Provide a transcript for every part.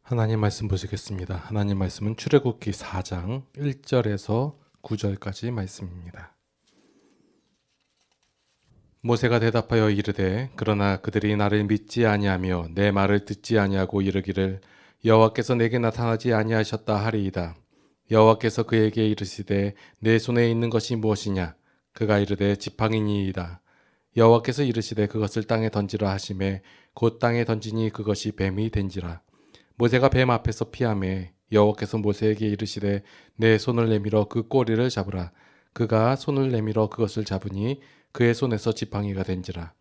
하나님 말씀 보시겠습니다. 하나님 말씀은 출애굽기 4장 1절에서 9절까지 말씀입니다. 모세가 대답하여 이르되 그러나 그들이 나를 믿지 아니하며 내 말을 듣지 아니하고 이르기를 여호와께서 내게 나타나지 아니하셨다 하리이다. 여호와께서 그에게 이르시되 내 손에 있는 것이 무엇이냐? 그가 이르되 지팡이니이다. 여호와께서 이르시되 그것을 땅에 던지라 하시매 곧 땅에 던지니 그것이 뱀이 된지라. 모세가 뱀 앞에서 피하매 여호와께서 모세에게 이르시되 내 손을 내밀어 그 꼬리를 잡으라. 그가 손을 내밀어 그것을 잡으니 그의 손에서 지팡이가 된지라.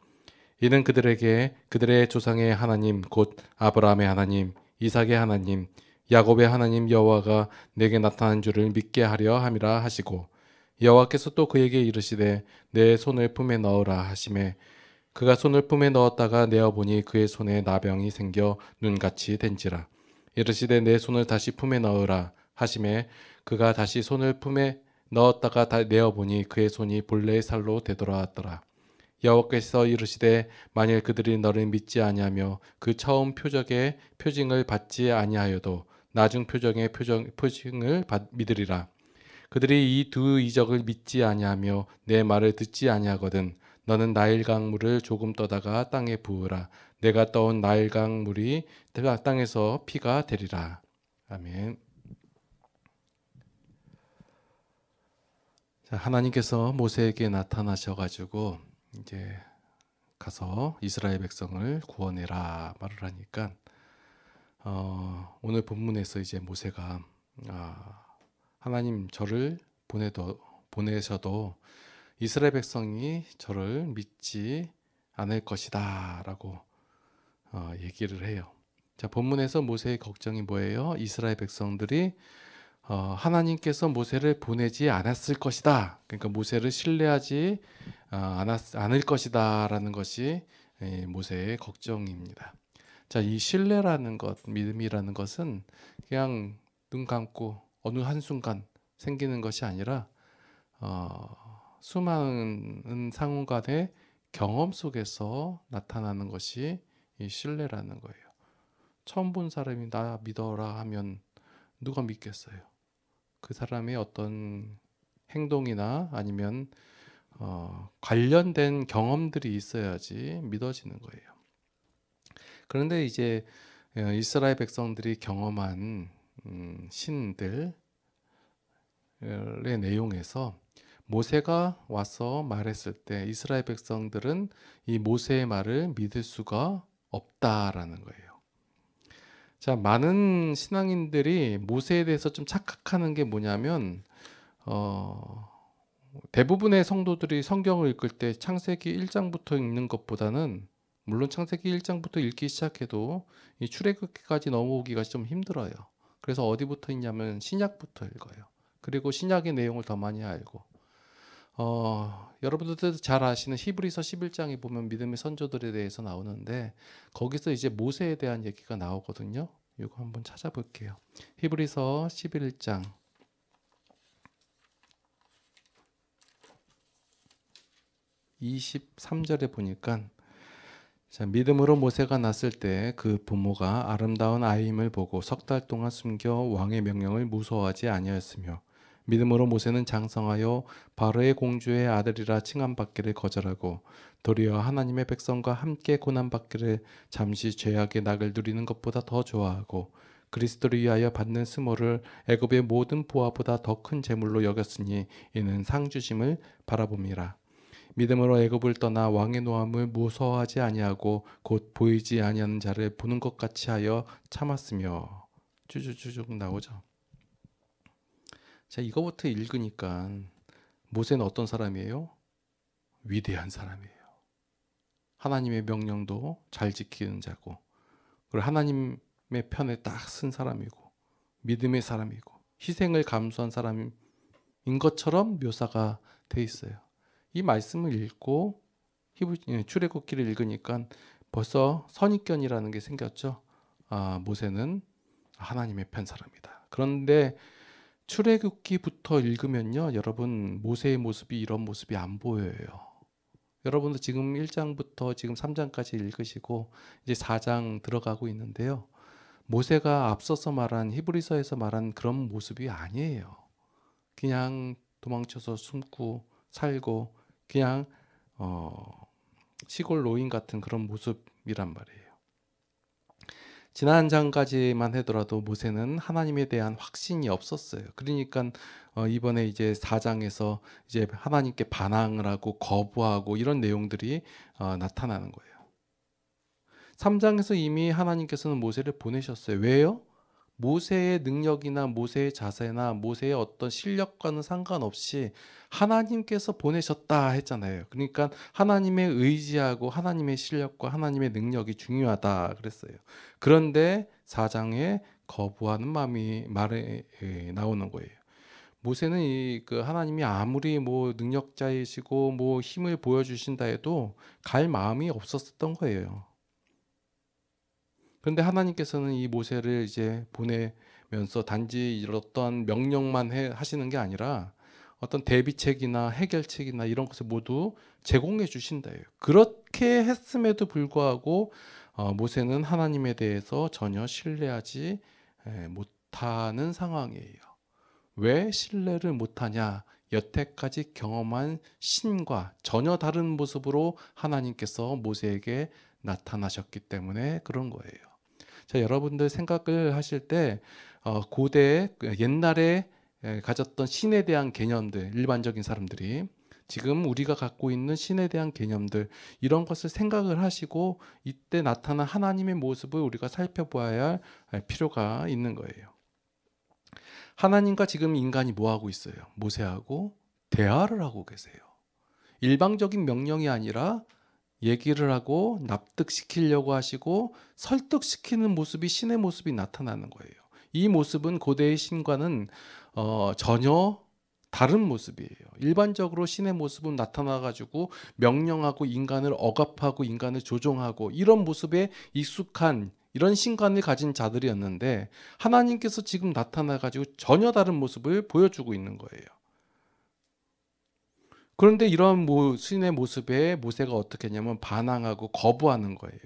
이는 그들에게 그들의 조상의 하나님 곧 아브라함의 하나님, 이삭의 하나님, 야곱의 하나님 여호와가 내게 나타난 줄을 믿게 하려 함이라 하시고, 여호와께서 또 그에게 이르시되 내 손을 품에 넣으라 하시매 그가 손을 품에 넣었다가 내어보니 그의 손에 나병이 생겨 눈같이 된지라. 이르시되 내 손을 다시 품에 넣으라 하시매 그가 다시 손을 품에 넣었다가 내어보니 그의 손이 본래의 살로 되돌아왔더라. 여호와께서 이르시되 만일 그들이 너를 믿지 아니하며 그 처음 표적의 표징을 받지 아니하여도 나중 표정의 표징을 믿으리라. 그들이 이 두 이적을 믿지 아니하며 내 말을 듣지 아니하거든 너는 나일강 물을 조금 떠다가 땅에 부으라. 내가 떠온 나일강 물이 땅에서 피가 되리라. 아멘. 자, 하나님께서 모세에게 나타나셔가지고 이제 가서 이스라엘 백성을 구원해라 말을 하니까 오늘 본문에서 이제 모세가 하나님 저를 보내셔도 이스라엘 백성이 저를 믿지 않을 것이다 라고 얘기를 해요. 자, 본문에서 모세의 걱정이 뭐예요? 이스라엘 백성들이 하나님께서 모세를 보내지 않았을 것이다. 그러니까 모세를 신뢰하지 않을 것이다 라는 것이 모세의 걱정입니다. 자, 이 신뢰라는 것, 믿음이라는 것은 그냥 눈 감고 어느 한순간 생기는 것이 아니라 수많은 상호간의 경험 속에서 나타나는 것이 이 신뢰라는 거예요. 처음 본 사람이 나 믿어라 하면 누가 믿겠어요? 그 사람의 어떤 행동이나 아니면 관련된 경험들이 있어야지 믿어지는 거예요. 그런데 이제 이스라엘 백성들이 경험한 신들의 내용에서 모세가 와서 말했을 때 이스라엘 백성들은 이 모세의 말을 믿을 수가 없다라는 거예요. 자, 많은 신앙인들이 모세에 대해서 좀 착각하는 게 뭐냐면 대부분의 성도들이 성경을 읽을 때 창세기 1장부터 읽는 것보다는 물론 창세기 1장부터 읽기 시작해도 이 출애굽기까지 넘어오기가 좀 힘들어요. 그래서 어디부터 읽냐면 신약부터 읽어요. 그리고 신약의 내용을 더 많이 알고 여러분들도 잘 아시는 히브리서 11장에 보면 믿음의 선조들에 대해서 나오는데 거기서 이제 모세에 대한 얘기가 나오거든요. 이거 한번 찾아볼게요. 히브리서 11장 23절에 보니까 자, 믿음으로 모세가 났을 때 그 부모가 아름다운 아이임을 보고 석 달 동안 숨겨 왕의 명령을 무서워하지 아니하였으며 믿음으로 모세는 장성하여 바로의 공주의 아들이라 칭함받기를 거절하고 도리어 하나님의 백성과 함께 고난받기를 잠시 죄악의 낙을 누리는 것보다 더 좋아하고 그리스도를 위하여 받는 수모를 애굽의 모든 보화보다 더 큰 재물로 여겼으니 이는 상 주심을 바라봅니다. 믿음으로 애굽을 떠나 왕의 노함을 무서워하지 아니하고 곧 보이지 아니하는 자를 보는 것 같이 하여 참았으며 쭈쭈쭈쭉 나오죠. 자, 이거부터 읽으니까 모세는 어떤 사람이에요? 위대한 사람이에요. 하나님의 명령도 잘 지키는 자고 그리고 하나님의 편에 딱 쓴 사람이고 믿음의 사람이고 희생을 감수한 사람인 것처럼 묘사가 돼 있어요. 이 말씀을 읽고 출애굽기를 읽으니까 벌써 선입견이라는 게 생겼죠. 모세는 하나님의 편 사람이다. 그런데 출애굽기부터 읽으면요, 여러분 모세의 모습이 이런 모습이 안 보여요. 여러분도 지금 1장부터 지금 3장까지 읽으시고 이제 4장 들어가고 있는데요. 모세가 앞서서 말한 히브리서에서 말한 그런 모습이 아니에요. 그냥 도망쳐서 숨고 살고 그냥 시골 노인 같은 그런 모습이란 말이에요. 지난 장까지만 하더라도 모세는 하나님에 대한 확신이 없었어요. 그러니까 이번에 이제 4장에서 이제 하나님께 반항을 하고 거부하고 이런 내용들이 나타나는 거예요. 3장에서 이미 하나님께서는 모세를 보내셨어요. 왜요? 모세의 능력이나 모세의 자세나 모세의 어떤 실력과는 상관없이 하나님께서 보내셨다 했잖아요. 그러니까 하나님의 의지하고 하나님의 실력과 하나님의 능력이 중요하다 그랬어요. 그런데 4장에 거부하는 말에 나오는 거예요. 모세는 그 하나님이 아무리 뭐 능력자이시고 뭐 힘을 보여주신다 해도 갈 마음이 없었던 거예요. 그런데 하나님께서는 이 모세를 이제 보내면서 단지 어떤 명령만 하시는 게 아니라 어떤 대비책이나 해결책이나 이런 것을 모두 제공해 주신다 해요. 그렇게 했음에도 불구하고 모세는 하나님에 대해서 전혀 신뢰하지 못하는 상황이에요. 왜 신뢰를 못하냐? 여태까지 경험한 신과 전혀 다른 모습으로 하나님께서 모세에게 나타나셨기 때문에 그런 거예요. 자, 여러분들 생각을 하실 때 고대 옛날에 가졌던 신에 대한 개념들, 일반적인 사람들이 지금 우리가 갖고 있는 신에 대한 개념들 이런 것을 생각을 하시고 이때 나타난 하나님의 모습을 우리가 살펴보아야 할 필요가 있는 거예요. 하나님과 지금 인간이 뭐 하고 있어요? 모세하고 대화를 하고 계세요. 일방적인 명령이 아니라 얘기를 하고 납득시키려고 하시고 설득시키는 모습이 신의 모습이 나타나는 거예요. 이 모습은 고대의 신과는 전혀 다른 모습이에요. 일반적으로 신의 모습은 나타나가지고 명령하고 인간을 억압하고 인간을 조종하고 이런 모습에 익숙한 이런 신관을 가진 자들이었는데 하나님께서 지금 나타나가지고 전혀 다른 모습을 보여주고 있는 거예요. 그런데 이런 신의 모습에 모세가 어떻게 했냐면 반항하고 거부하는 거예요.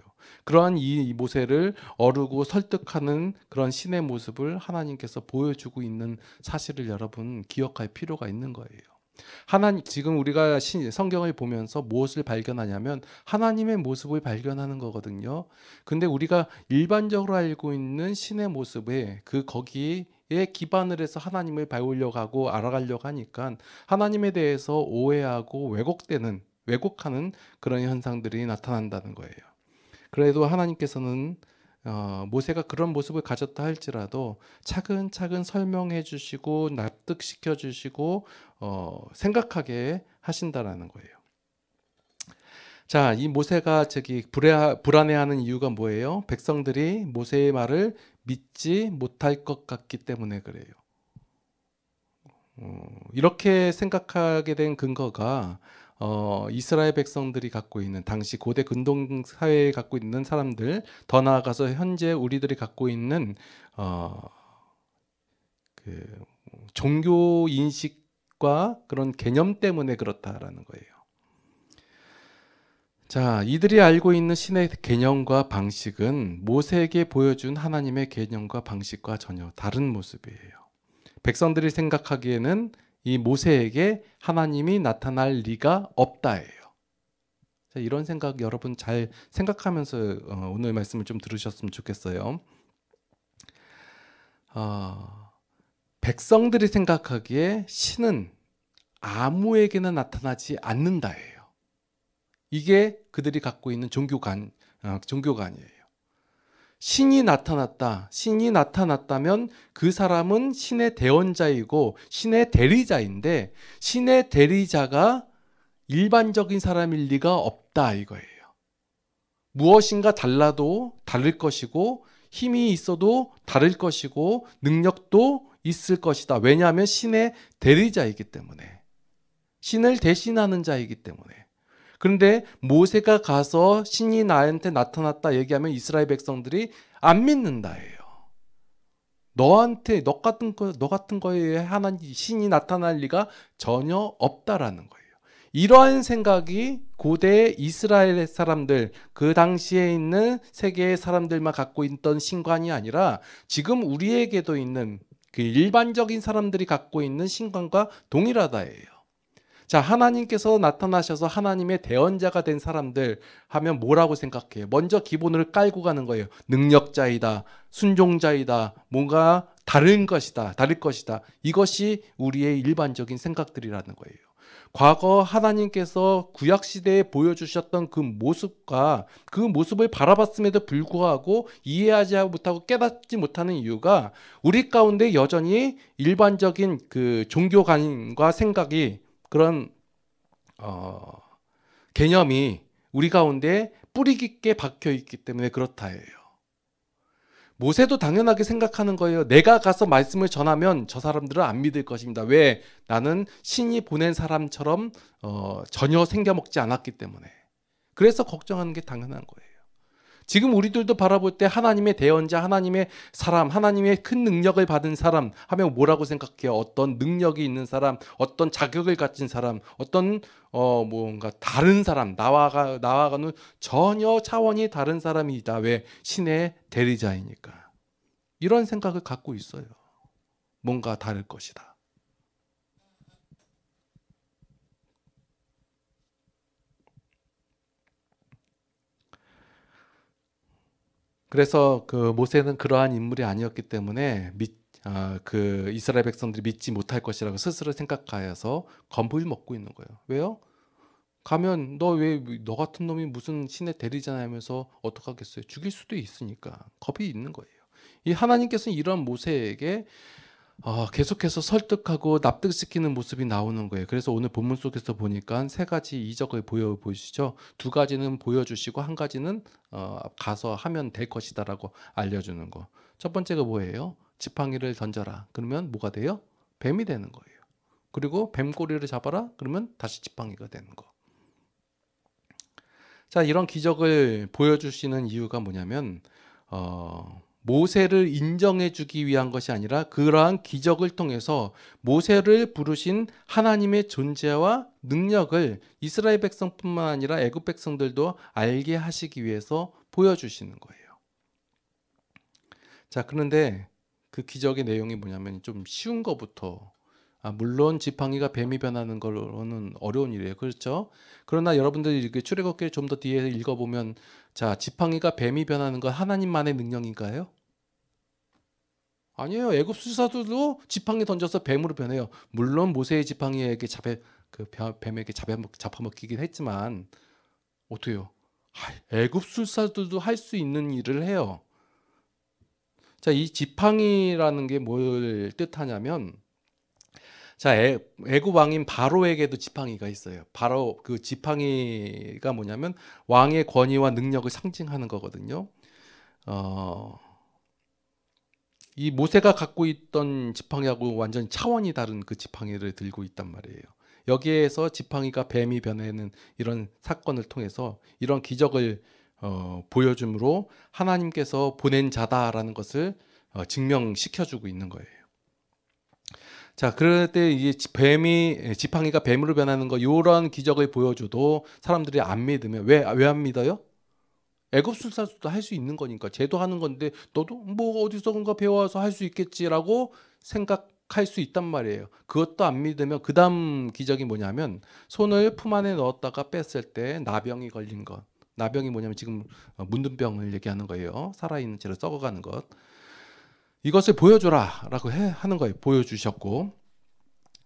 그러한 이 모세를 어루고 설득하는 그런 신의 모습을 하나님께서 보여주고 있는 사실을 여러분 기억할 필요가 있는 거예요. 지금 우리가 성경을 보면서 무엇을 발견하냐면 하나님의 모습을 발견하는 거거든요. 근데 우리가 일반적으로 알고 있는 신의 모습에 거기에 기반을 해서 하나님을 배우려고 하고 알아가려고 하니까 하나님에 대해서 오해하고 왜곡하는 그런 현상들이 나타난다는 거예요. 그래도 하나님께서는 모세가 그런 모습을 가졌다 할지라도 차근차근 설명해 주시고 납득시켜 주시고 생각하게 하신다라는 거예요. 자, 이 모세가 불안해하는 이유가 뭐예요? 백성들이 모세의 말을 믿지 못할 것 같기 때문에 그래요. 이렇게 생각하게 된 근거가 이스라엘 백성들이 갖고 있는 당시 고대 근동 사회에 갖고 있는 사람들, 더 나아가서 현재 우리들이 갖고 있는 종교 인식과 그런 개념 때문에 그렇다라는 거예요. 자, 이들이 알고 있는 신의 개념과 방식은 모세에게 보여준 하나님의 개념과 방식과 전혀 다른 모습이에요. 백성들이 생각하기에는 이 모세에게 하나님이 나타날 리가 없다예요. 자, 이런 생각 여러분 잘 생각하면서 오늘 말씀을 좀 들으셨으면 좋겠어요. 백성들이 생각하기에 신은 아무에게나 나타나지 않는다예요. 이게 그들이 갖고 있는 종교관이에요. 신이 나타났다면 그 사람은 신의 대언자이고 신의 대리자인데 신의 대리자가 일반적인 사람일 리가 없다 이거예요. 무엇인가 달라도 다를 것이고 힘이 있어도 다를 것이고 능력도 있을 것이다. 왜냐하면 신의 대리자이기 때문에 신을 대신하는 자이기 때문에. 그런데 모세가 가서 신이 나한테 나타났다 얘기하면 이스라엘 백성들이 안 믿는다예요. 너 같은 거에 하나님 신이 나타날 리가 전혀 없다라는 거예요. 이러한 생각이 고대 이스라엘 사람들, 그 당시에 있는 세계의 사람들만 갖고 있던 신관이 아니라 지금 우리에게도 있는 그 일반적인 사람들이 갖고 있는 신관과 동일하다예요. 자, 하나님께서 나타나셔서 하나님의 대언자가 된 사람들 하면 뭐라고 생각해요? 먼저 기본을 깔고 가는 거예요. 능력자이다, 순종자이다, 뭔가 다른 것이다, 다를 것이다. 이것이 우리의 일반적인 생각들이라는 거예요. 과거 하나님께서 구약시대에 보여주셨던 그 모습과 그 모습을 바라봤음에도 불구하고 이해하지 못하고 깨닫지 못하는 이유가 우리 가운데 여전히 일반적인 그 종교관과 생각이 그런 개념이 우리 가운데 뿌리 깊게 박혀 있기 때문에 그렇다예요. 모세도 당연하게 생각하는 거예요. 내가 가서 말씀을 전하면 저 사람들은 안 믿을 것입니다. 왜? 나는 신이 보낸 사람처럼 전혀 생겨먹지 않았기 때문에. 그래서 걱정하는 게 당연한 거예요. 지금 우리들도 바라볼 때 하나님의 대언자, 하나님의 사람, 하나님의 큰 능력을 받은 사람 하면 뭐라고 생각해요? 어떤 능력이 있는 사람, 어떤 자격을 가진 사람, 어떤 뭔가 다른 사람, 나와가는 전혀 차원이 다른 사람이다. 왜? 신의 대리자이니까. 이런 생각을 갖고 있어요. 뭔가 다를 것이다. 그래서 그 모세는 그러한 인물이 아니었기 때문에 그 이스라엘 백성들이 믿지 못할 것이라고 스스로 생각하여서 겁을 먹고 있는 거예요. 왜요? 가면 너 같은 놈이 무슨 신의 대리자냐 하면서 어떡하겠어요? 죽일 수도 있으니까 겁이 있는 거예요. 이 하나님께서는 이런 모세에게 계속해서 설득하고 납득시키는 모습이 나오는 거예요. 그래서 오늘 본문 속에서 보니까 세 가지 이적을 보여주시죠. 두 가지는 보여주시고 한 가지는 가서 하면 될 것이다라고 알려주는 거. 첫 번째가 뭐예요? 지팡이를 던져라. 그러면 뭐가 돼요? 뱀이 되는 거예요. 그리고 뱀꼬리를 잡아라. 그러면 다시 지팡이가 되는 거. 자, 이런 기적을 보여주시는 이유가 뭐냐면 모세를 인정해 주기 위한 것이 아니라 그러한 기적을 통해서 모세를 부르신 하나님의 존재와 능력을 이스라엘 백성뿐만 아니라 애굽 백성들도 알게 하시기 위해서 보여주시는 거예요. 자, 그런데 그 기적의 내용이 뭐냐면 좀 쉬운 거부터 물론 지팡이가 뱀이 변하는 거로는 어려운 일이에요. 그렇죠? 그러나 여러분들이 이렇게 출애굽기를 좀 더 뒤에 읽어보면 자, 지팡이가 뱀이 변하는 건 하나님만의 능력인가요? 아니에요. 애굽 수사들도 지팡이 던져서 뱀으로 변해요. 물론 모세의 지팡이에게 뱀에게 잡아먹히긴 했지만 어때요? 애굽 술사들도 할 수 있는 일을 해요. 자, 이 지팡이라는 게 뭘 뜻하냐면 자, 애굽 왕인 바로에게도 지팡이가 있어요. 바로 그 지팡이가 뭐냐면 왕의 권위와 능력을 상징하는 거거든요. 이 모세가 갖고 있던 지팡이하고 완전히 차원이 다른 그 지팡이를 들고 있단 말이에요. 여기에서 지팡이가 뱀이 변하는 이런 사건을 통해서 이런 기적을 보여줌으로 하나님께서 보낸 자다라는 것을 증명시켜주고 있는 거예요. 자, 그럴 때 이 지팡이가 뱀으로 변하는 거 이런 기적을 보여줘도 사람들이 안 믿으면 왜 안 믿어요? 애굽 술사도 할 수 있는 거니까 쟤도 하는 건데 너도 뭐 어디서든가 배워와서 할 수 있겠지라고 생각할 수 있단 말이에요. 그것도 안 믿으면 그 다음 기적이 뭐냐면 손을 품 안에 넣었다가 뺐을 때 나병이 걸린 것. 나병이 뭐냐면 지금 문둥병을 얘기하는 거예요. 살아있는 채로 썩어가는 것. 이것을 보여줘라 라고 하는 거예요. 보여주셨고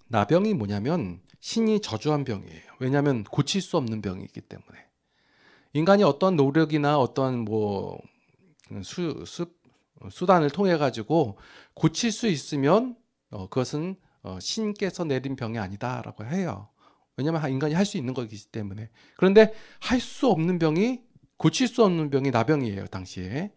나병이 뭐냐면 신이 저주한 병이에요. 왜냐하면 고칠 수 없는 병이기 때문에 인간이 어떤 노력이나 어떤 수단을 통해 가지고 고칠 수 있으면 그것은 신께서 내린 병이 아니다라고 해요. 왜냐하면 인간이 할 수 있는 거기 때문에. 그런데 할 수 없는 병이 고칠 수 없는 병이 나병이에요. 당시에.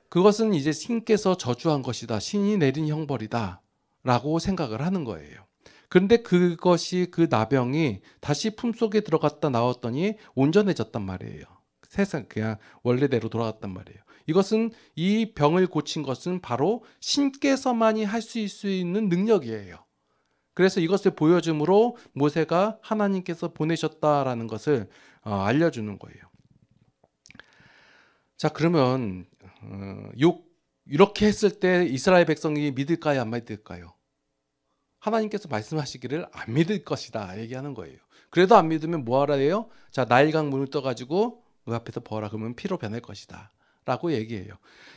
그것은 이제 신께서 저주한 것이다. 신이 내린 형벌이다. 라고 생각을 하는 거예요. 그런데 그것이 그 나병이 다시 품속에 들어갔다 나왔더니 온전해졌단 말이에요. 세상 그냥 원래대로 돌아갔단 말이에요. 이것은 이 병을 고친 것은 바로 신께서만이 할 수 있는 능력이에요. 그래서 이것을 보여줌으로 모세가 하나님께서 보내셨다라는 것을 알려주는 거예요. 자, 그러면 이렇게 했을 때 이스라엘 백성이 믿을까요, 안 믿을까요? 하나님께서 말씀하시기를 안 믿을 것이다 얘기하는 거예요. 그래도 안 믿으면 뭐하라 해요? 자, 나일강 문을 떠가지고 그 앞에서 벌하 그러면 피로 변할 것이다 라고 얘기해요.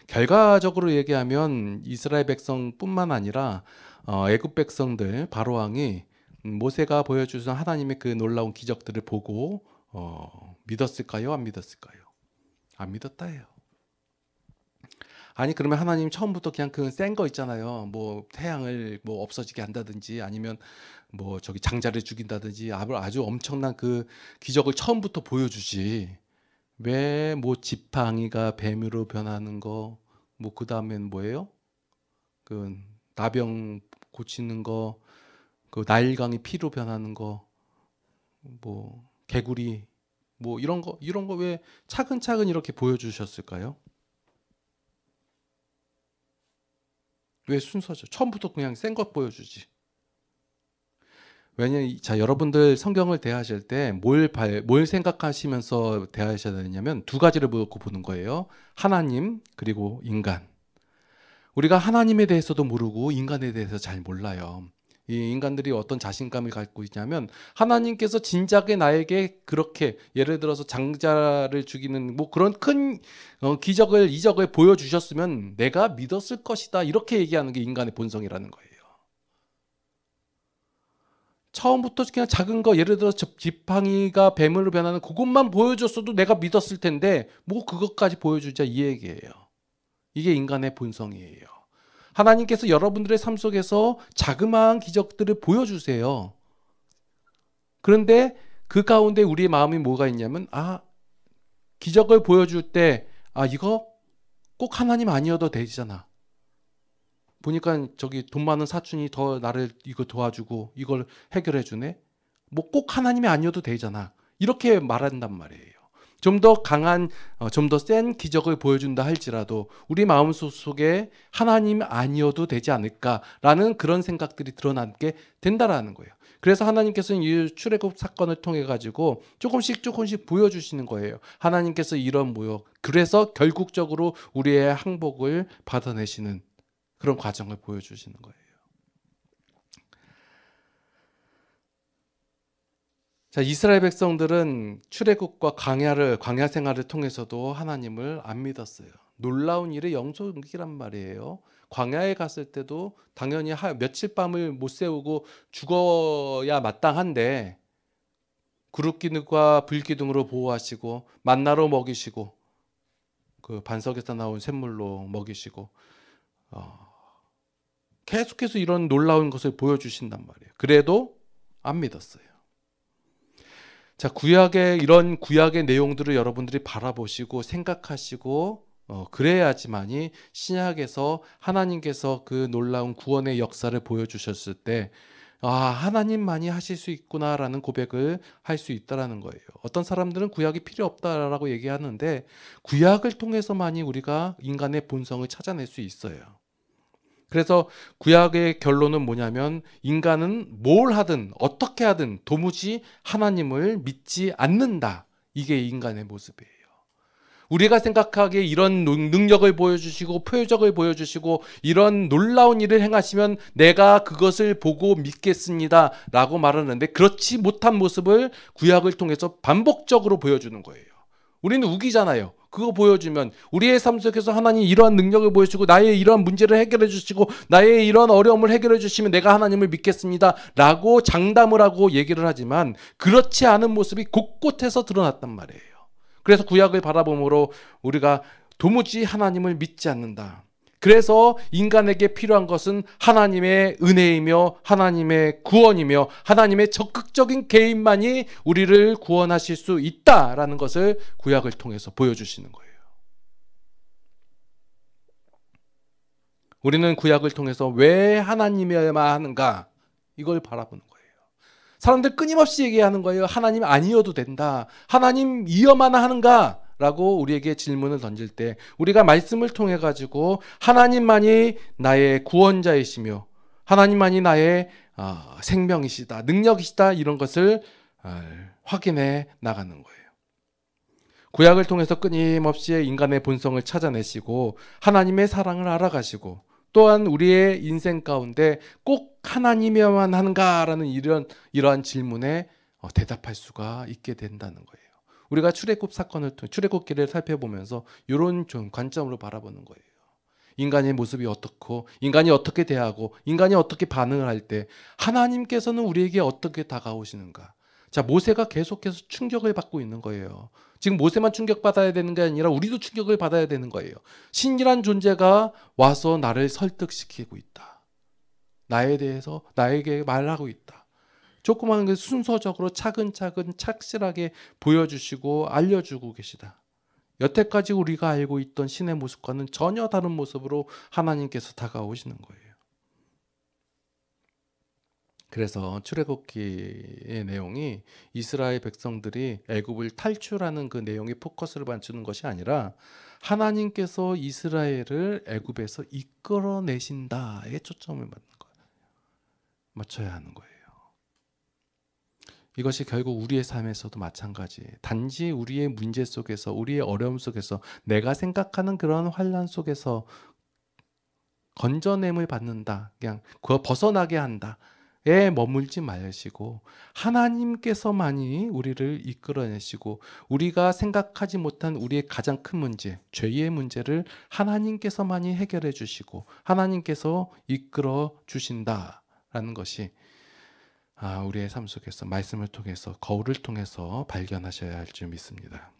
결과적으로 얘기하면 이스라엘 백성뿐만 아니라 애굽 백성들 바로왕이 모세가 보여주신 하나님의 그 놀라운 기적들을 보고 믿었을까요, 안 믿었을까요? 안 믿었다예요. 아니, 그러면 하나님 처음부터 그냥 그 센 거 있잖아요. 뭐 태양을 뭐 없어지게 한다든지 아니면 뭐 저기 장자를 죽인다든지 아주 엄청난 그 기적을 처음부터 보여주지. 왜 뭐 지팡이가 뱀으로 변하는 거, 뭐 그 다음엔 뭐예요? 그 나병 고치는 거, 그 나일강이 피로 변하는 거, 뭐 개구리, 뭐 이런 거 왜 차근차근 이렇게 보여주셨을까요? 왜 순서죠? 처음부터 그냥 센 것 보여주지. 왜냐면 자, 여러분들 성경을 대하실 때 뭘 생각하시면서 대하셔야 되냐면 두 가지를 놓고 보는 거예요. 하나님 그리고 인간. 우리가 하나님에 대해서도 모르고 인간에 대해서 잘 몰라요. 이 인간들이 어떤 자신감을 갖고 있냐면 하나님께서 진작에 나에게 그렇게 예를 들어서 장자를 죽이는 뭐 그런 큰 기적을 이적을 보여주셨으면 내가 믿었을 것이다 이렇게 얘기하는 게 인간의 본성이라는 거예요. 처음부터 그냥 작은 거 예를 들어 지팡이가 뱀으로 변하는 그것만 보여줬어도 내가 믿었을 텐데 뭐 그것까지 보여주자 이 얘기예요. 이게 인간의 본성이에요. 하나님께서 여러분들의 삶 속에서 자그마한 기적들을 보여주세요. 그런데 그 가운데 우리의 마음이 뭐가 있냐면 기적을 보여줄 때 이거 꼭 하나님 아니어도 되잖아. 보니까 저기 돈 많은 사촌이 더 나를 이거 도와주고 이걸 해결해 주네. 뭐 꼭 하나님이 아니어도 되잖아. 이렇게 말한단 말이에요. 좀 더 강한, 좀 더 센 기적을 보여준다 할지라도 우리 마음속에 하나님 아니어도 되지 않을까라는 그런 생각들이 드러나게 된다라는 거예요. 그래서 하나님께서는 이 출애굽 사건을 통해 가지고 조금씩 보여주시는 거예요. 하나님께서 이런 모욕, 그래서 결국적으로 우리의 항복을 받아내시는 그런 과정을 보여주시는 거예요. 자, 이스라엘 백성들은 출애굽과 광야 생활을 통해서도 하나님을 안 믿었어요. 놀라운 일의 영속이란 말이에요. 광야에 갔을 때도 당연히 며칠 밤을 못 세우고 죽어야 마땅한데 구름기둥과 불기둥으로 보호하시고 만나로 먹이시고 그 반석에서 나온 샘물로 먹이시고 계속해서 이런 놀라운 것을 보여주신단 말이에요. 그래도 안 믿었어요. 자, 이런 구약의 내용들을 여러분들이 바라보시고 생각하시고 그래야지만이 신약에서 하나님께서 그 놀라운 구원의 역사를 보여주셨을 때 하나님만이 하실 수 있구나라는 고백을 할 수 있다라는 거예요. 어떤 사람들은 구약이 필요 없다라고 얘기하는데 구약을 통해서만이 우리가 인간의 본성을 찾아낼 수 있어요. 그래서 구약의 결론은 뭐냐면 인간은 뭘 하든 어떻게 하든 도무지 하나님을 믿지 않는다. 이게 인간의 모습이에요. 우리가 생각하기에 이런 능력을 보여주시고 표적을 보여주시고 이런 놀라운 일을 행하시면 내가 그것을 보고 믿겠습니다 라고 말하는데 그렇지 못한 모습을 구약을 통해서 반복적으로 보여주는 거예요. 우리는 우기잖아요. 그거 보여주면 우리의 삶 속에서 하나님 이러한 능력을 보여주시고 나의 이러한 문제를 해결해 주시고 나의 이러한 어려움을 해결해 주시면 내가 하나님을 믿겠습니다 라고 장담을 하고 얘기를 하지만 그렇지 않은 모습이 곳곳에서 드러났단 말이에요. 그래서 구약을 바라보므로 우리가 도무지 하나님을 믿지 않는다. 그래서 인간에게 필요한 것은 하나님의 은혜이며 하나님의 구원이며 하나님의 적극적인 개인만이 우리를 구원하실 수 있다라는 것을 구약을 통해서 보여주시는 거예요. 우리는 구약을 통해서 왜 하나님이어야만 하는가 이걸 바라보는 거예요. 사람들 끊임없이 얘기하는 거예요. 하나님 아니어도 된다. 하나님이어만 하는가? 라고 우리에게 질문을 던질 때 우리가 말씀을 통해 가지고 하나님만이 나의 구원자이시며 하나님만이 나의 생명이시다, 능력이시다, 이런 것을 확인해 나가는 거예요. 구약을 통해서 끊임없이 인간의 본성을 찾아내시고 하나님의 사랑을 알아가시고, 또한 우리의 인생 가운데 꼭 하나님이야만 하는가라는 이러한 질문에 대답할 수가 있게 된다는 거예요. 우리가 출애굽 사건을 통해 출애굽기를 살펴보면서 이런 좀 관점으로 바라보는 거예요. 인간의 모습이 어떻고, 인간이 어떻게 대하고, 인간이 어떻게 반응을 할 때 하나님께서는 우리에게 어떻게 다가오시는가. 자, 모세가 계속해서 충격을 받고 있는 거예요. 지금 모세만 충격받아야 되는 게 아니라 우리도 충격을 받아야 되는 거예요. 신이란 존재가 와서 나를 설득시키고 있다. 나에 대해서 나에게 말하고 있다. 조그마한 게 순서적으로 차근차근 착실하게 보여주시고 알려주고 계시다. 여태까지 우리가 알고 있던 신의 모습과는 전혀 다른 모습으로 하나님께서 다가오시는 거예요. 그래서 출애굽기의 내용이 이스라엘 백성들이 애굽을 탈출하는 그 내용에 포커스를 맞추는 것이 아니라 하나님께서 이스라엘을 애굽에서 이끌어내신다에 초점을 맞춰야 하는 거예요. 이것이 결국 우리의 삶에서도 마찬가지예요. 단지 우리의 문제 속에서, 우리의 어려움 속에서, 내가 생각하는 그런 환난 속에서 건져냄을 받는다, 그냥 그거 벗어나게 한다에 머물지 마시고 하나님께서만이 우리를 이끌어내시고, 우리가 생각하지 못한 우리의 가장 큰 문제, 죄의 문제를 하나님께서만이 해결해 주시고 하나님께서 이끌어 주신다라는 것이 우리의 삶 속에서 말씀을 통해서, 거울을 통해서 발견하셔야 할 줄 믿습니다.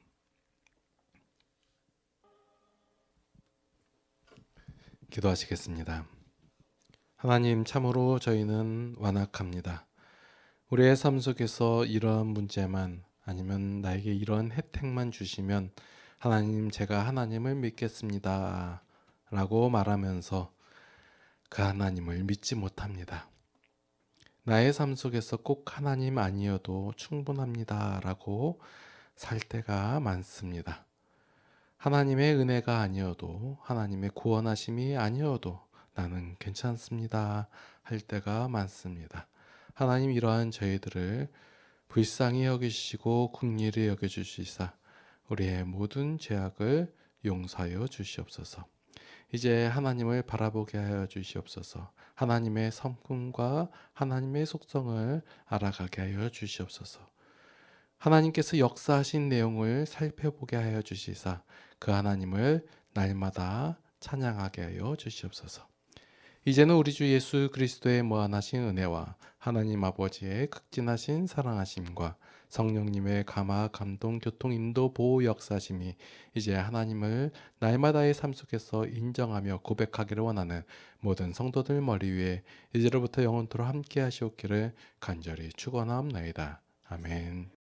기도하시겠습니다. 하나님, 참으로 저희는 완악합니다. 우리의 삶 속에서 이러한 문제만, 아니면 나에게 이런 혜택만 주시면 하나님, 제가 하나님을 믿겠습니다 라고 말하면서 그 하나님을 믿지 못합니다. 나의 삶 속에서 꼭 하나님 아니어도 충분합니다 라고 살 때가 많습니다. 하나님의 은혜가 아니어도, 하나님의 구원하심이 아니어도 나는 괜찮습니다 할 때가 많습니다. 하나님, 이러한 저희들을 불쌍히 여기시고 긍휼히 여겨주시사 우리의 모든 죄악을 용서하여 주시옵소서. 이제 하나님을 바라보게 하여 주시옵소서. 하나님의 성품과 하나님의 속성을 알아가게 하여 주시옵소서. 하나님께서 역사하신 내용을 살펴보게 하여 주시사 그 하나님을 날마다 찬양하게 하여 주시옵소서. 이제는 우리 주 예수 그리스도의 무한하신 은혜와 하나님 아버지의 극진하신 사랑하심과 성령님의 감화, 감동, 교통, 인도, 보호, 역사심이 이제 하나님을 날마다의 삶 속에서 인정하며 고백하기를 원하는 모든 성도들 머리 위에 이제로부터 영원토록 함께 하시옵기를 간절히 축원하옵나이다. 아멘.